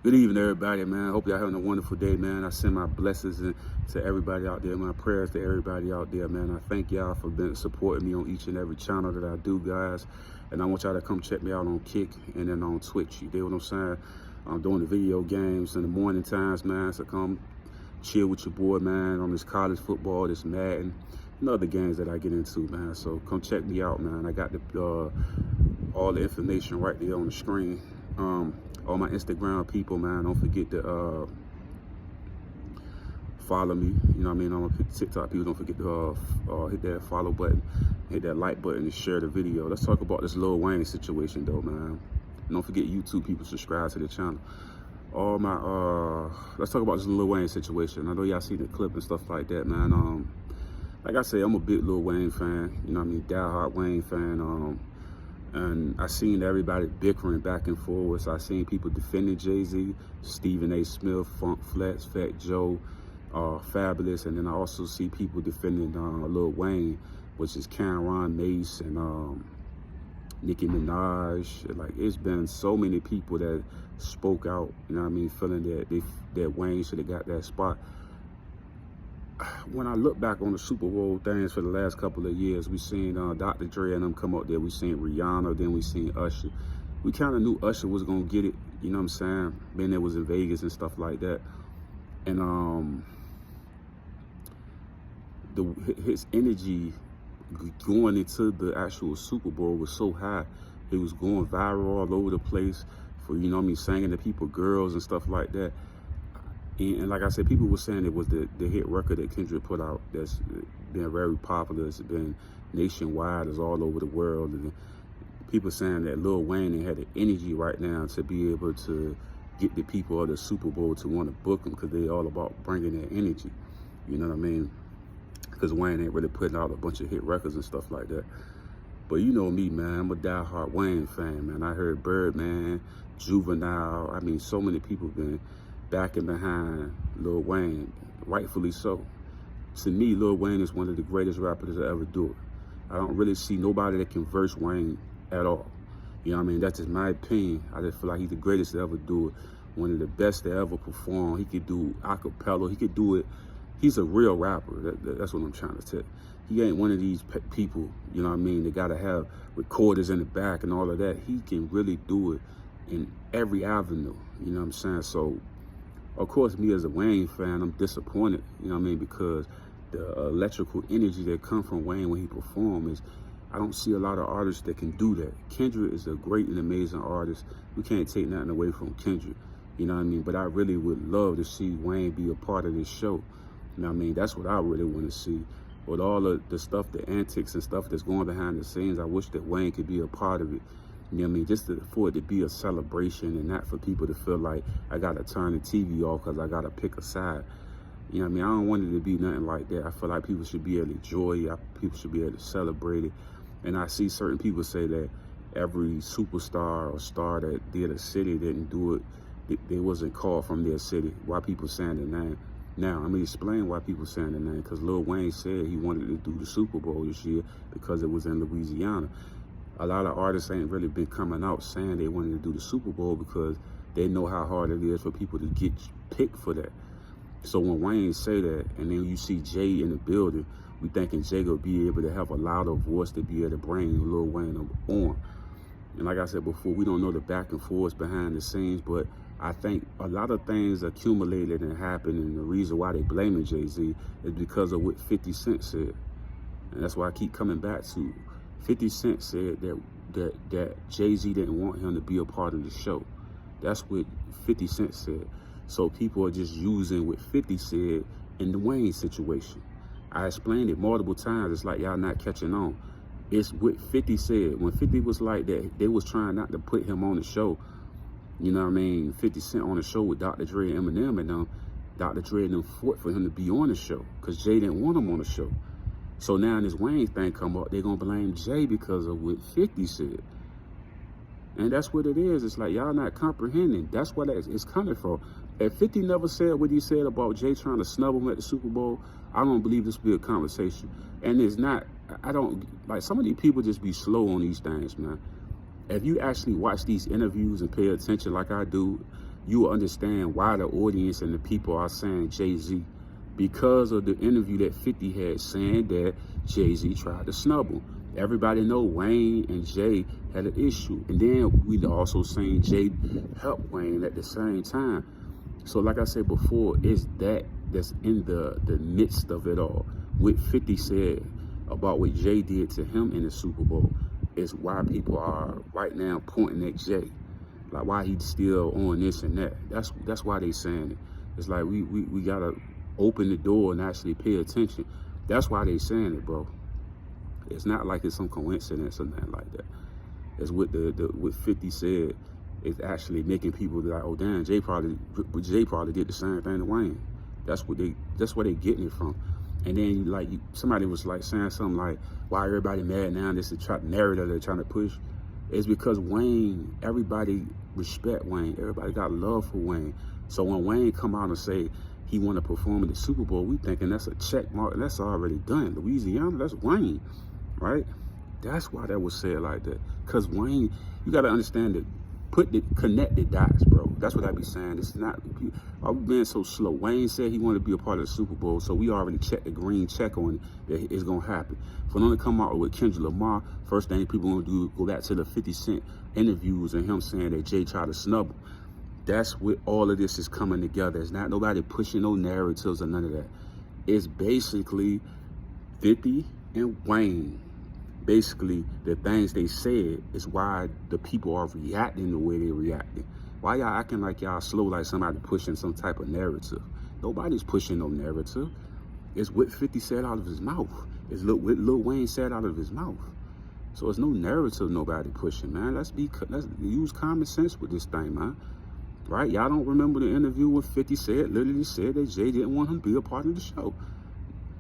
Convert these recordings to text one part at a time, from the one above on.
Good evening, everybody, man. Hope y'all having a wonderful day, man. I send my blessings to everybody out there, my prayers to everybody out there, man. I thank y'all for supporting me on each and every channel that I do, guys. And I want y'all to come check me out on Kick and then on Twitch. You dig what I'm saying? I'm doing the video games in the morning times, man. So come chill with your boy, man, on this college football, this Madden, and other games that I get into, man. So come check me out, man. I got all the information right there on the screen. All my Instagram people, man, don't forget to follow me. You know what I mean? On my TikTok people, don't forget to hit that follow button, hit that like button, and share the video. Let's talk about this Lil Wayne situation, though, man. And don't forget YouTube people, subscribe to the channel. All my let's talk about this Lil Wayne situation. I know y'all see the clip and stuff like that, man. Like I say, I'm a big Lil Wayne fan. You know what I mean? Die-hard Wayne fan. And I seen everybody bickering back and forth. So I seen people defending Jay-Z, Stephen A. Smith, Funk Flex, Fat Joe, Fabulous, and then I also see people defending Lil Wayne, which is Cameron Mace and Nicki Minaj. Like, it's been so many people that spoke out, you know what I mean, feeling that Wayne should have got that spot. When I look back on the Super Bowl things for the last couple of years, we seen Dr. Dre and them come up there. We seen Rihanna, then we seen Usher. We kind of knew Usher was gonna get it, you know what I'm saying? Being there was in Vegas and stuff like that. And his energy going into the actual Super Bowl was so high. It was going viral all over the place for, you know what I mean, singing to people, girls and stuff like that. And like I said, people were saying it was the hit record that Kendrick put out that's been very popular. It's been nationwide, it's all over the world. And people saying that Lil Wayne had the energy right now to be able to get the people of the Super Bowl to want to book him because they all about bringing that energy. You know what I mean? Because Wayne ain't really putting out a bunch of hit records and stuff like that. But you know me, man, I'm a die-hard Wayne fan, man. I heard Birdman, Juvenile. I mean, so many people been backing behind Lil Wayne, rightfully so. To me, Lil Wayne is one of the greatest rappers to ever do it. I don't really see nobody that can verse Wayne at all. You know what I mean? That's just my opinion. I just feel like he's the greatest to ever do it. One of the best to ever perform. He could do acapella. He could do it. He's a real rapper. That's what I'm trying to tell you. He ain't one of these people, you know what I mean? They got to have recorders in the back and all of that. He can really do it in every avenue. You know what I'm saying? So, of course, me as a Wayne fan, I'm disappointed, you know what I mean, because the electrical energy that comes from Wayne when he performs, I don't see a lot of artists that can do that. Kendrick is a great and amazing artist. We can't take nothing away from Kendrick, you know what I mean, but I really would love to see Wayne be a part of this show. You know what I mean? That's what I really want to see. With all of the stuff, the antics and stuff that's going behind the scenes, I wish that Wayne could be a part of it. You know what I mean? Just for it to be a celebration and not for people to feel like I got to turn the TV off because I got to pick a side. You know what I mean? I don't want it to be nothing like that. I feel like people should be able to enjoy it. People should be able to celebrate it. And I see certain people say that every superstar or star that did a city didn't do it. They wasn't called from their city. Why people saying their name? Now, I'm going to explain why people saying their name. Because Lil Wayne said he wanted to do the Super Bowl this year because it was in Louisiana. A lot of artists ain't really been coming out saying they wanted to do the Super Bowl because they know how hard it is for people to get picked for that. So when Wayne say that, and then you see Jay in the building, we thinking Jay will be able to have a louder voice to be able to bring Lil Wayne on. And like I said before, we don't know the back and forth behind the scenes, but I think a lot of things accumulated and happened, and the reason why they blaming Jay-Z is because of what 50 Cent said. And that's why I keep coming back to 50 Cent said that Jay-Z didn't want him to be a part of the show. That's what 50 Cent said. So people are just using what 50 said in the Wayne situation. I explained it multiple times. It's like y'all not catching on. It's what 50 said. When 50 was like that, they was trying not to put him on the show. You know what I mean? 50 Cent on the show with Dr. Dre and Eminem and them. Dr. Dre and them fought for him to be on the show because Jay didn't want him on the show. So now this Wayne thing come up, they're going to blame Jay because of what 50 said. And that's what it is. It's like, y'all not comprehending. That's what it's coming from. If 50 never said what he said about Jay trying to snub him at the Super Bowl, I don't believe this will be a conversation. And it's not, I don't, like, some of these people just be slow on these things, man. If you actually watch these interviews and pay attention like I do, you will understand why the audience and the people are saying Jay-Z, because of the interview that 50 had saying that Jay-Z tried to snub him. Everybody know Wayne and Jay had an issue. And then we also seen Jay help Wayne at the same time. So like I said before, it's that's in the midst of it all. What 50 said about what Jay did to him in the Super Bowl is why people are right now pointing at Jay. Like why he's still on this and that. That's why they saying it. It's like we gotta open the door and actually pay attention. That's why they saying it, bro. It's not like it's some coincidence or nothing like that. It's what what 50 said is actually making people like, oh damn, Jay probably did the same thing to Wayne. That's where they getting it from. And then like somebody was like saying something like, why everybody mad now? This is the narrative they're trying to push. It's because Wayne, everybody respect Wayne. Everybody got love for Wayne. So when Wayne come out and say he want to perform in the Super Bowl, we thinking that's a check mark. That's already done. Louisiana, that's Wayne, right? That's why that was said like that. Because Wayne, you got to understand that. Connect the dots, bro. That's what I be saying. It's not, I'm being so slow. Wayne said he wanted to be a part of the Super Bowl, so we already checked the green check on it that it's gonna happen. For them to come out with Kendrick Lamar, first thing people gonna do, go back to the 50 Cent interviews and him saying that Jay tried to snub him. That's what all of this is coming together. It's not nobody pushing no narratives or none of that. It's basically 50 and Wayne. Basically, the things they said is why the people are reacting the way they're reacting. Why y'all acting like y'all slow, like somebody pushing some type of narrative? Nobody's pushing no narrative. It's what 50 said out of his mouth. It's what Lil Wayne said out of his mouth. So it's no narrative nobody pushing, man. Let's use common sense with this thing, man. Right? Y'all don't remember the interview where 50 literally said that Jay didn't want him to be a part of the show.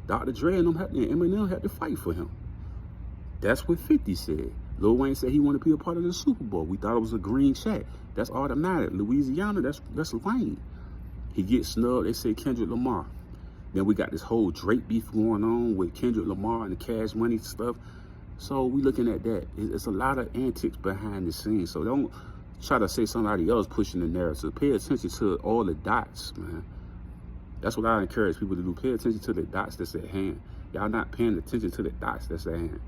Dr. Dre and Eminem had to fight for him. That's what 50 said. Lil Wayne said he wanted to be a part of the Super Bowl. We thought it was a green check. That's automatic. Louisiana, that's Wayne. He gets snubbed. They say Kendrick Lamar. Then we got this whole Drake beef going on with Kendrick Lamar and the Cash Money stuff. So we looking at that. It's a lot of antics behind the scenes. So don't try to say somebody else pushing the narrative. Pay attention to all the dots, man. That's what I encourage people to do. Pay attention to the dots that's at hand. Y'all not paying attention to the dots that's at hand.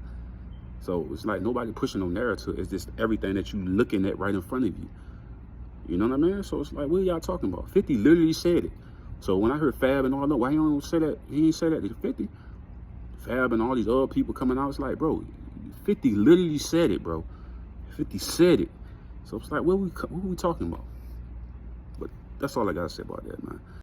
So it's like nobody pushing no narrative. It's just everything that you looking at right in front of you. You know what I mean? So it's like, what are y'all talking about? 50 literally said it. So when I heard Fab and all that, why he don't say that? He ain't say that to 50. Fab and all these other people coming out, it's like, bro, 50 literally said it, bro. 50 said it. So it's like, what are we talking about? But that's all I gotta say about that, man.